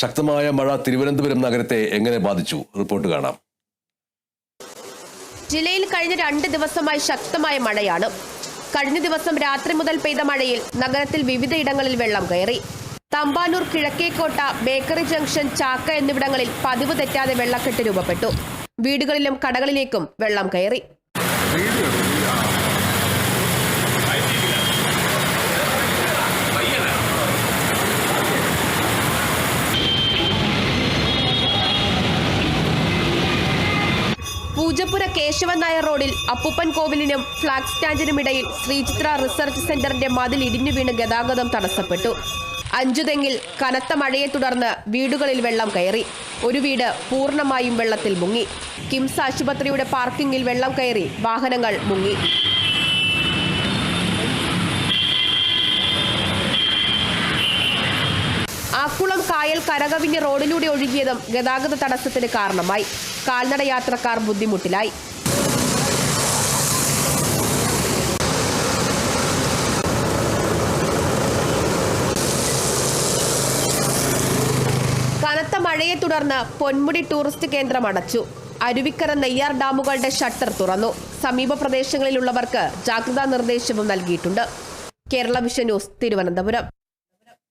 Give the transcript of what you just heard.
ശക്തമായ മഴ തിരുവനന്തപുരം നഗരത്തെ എങ്ങനെ ബാധിച്ചു? റിപ്പോർട്ട് കാണാം. ജില്ലയിൽ കഴിഞ്ഞ 2 ദിവസമായി ശക്തമായ മഴയാണ്. കഴിഞ്ഞ ദിവസം രാത്രി മുതൽ പെയ്ത മഴയിൽ നഗരത്തിൽ വിവിധയിടങ്ങളിൽ വെള്ളം കയറി. തമ്പാനൂർ, കിഴക്കേക്കോട്ട, ബേക്കറി ജംഗ്ഷൻ, ചാക്ക എന്നിവിടങ്ങളിൽ പതിവ് തെറ്റാതെ വെള്ളക്കെട്ട് രൂപപ്പെട്ടു. വീടുകളിലും കടകളിലേക്കും വെള്ളം കയറി. പൂജപ്പുര കേശവൻ നായർ റോഡിൽ അപ്പൂപ്പൻ കോവിലിനും ഫ്ളാഗ് സ്റ്റാൻഡിനും ഇടയിൽ ശ്രീചിത്ര റിസർച്ച് സെന്ററിന്റെ മതിൽ ഇടിഞ്ഞു വീണ് ഗതാഗതം തടസ്സപ്പെട്ടു. 5 തെങ്ങിൽ കനത്ത മഴയെ തുടർന്ന് വീടുകളിൽ വെള്ളം കയറി. ഒരു വീട് പൂർണ്ണമായും വെള്ളത്തിൽ മുങ്ങി. കിംസ് ആശുപത്രിയുടെ പാർക്കിംഗിൽ വെള്ളം കയറി വാഹനങ്ങൾ മുങ്ങി. ആക്കുളം കായൽ കരകവിഞ്ഞ് റോഡിലൂടെ ഒഴുകിയതും ഗതാഗത തടസ്സത്തിന് കാരണമായി. കാൽനട യാത്രക്കാർ ബുദ്ധിമുട്ടിലായി. കനത്ത മഴയെ തുടർന്ന് പൊന്മുടി ടൂറിസ്റ്റ് കേന്ദ്രം അടച്ചു. അരുവിക്കര, നെയ്യാർ ഡാമുകളുടെ ഷട്ടർ തുറന്നു. സമീപ പ്രദേശങ്ങളിലുള്ളവർക്ക് ജാഗ്രതാ നിർദ്ദേശവും നൽകിയിട്ടുണ്ട്. Kerala vision news, Thiruvananthapuram.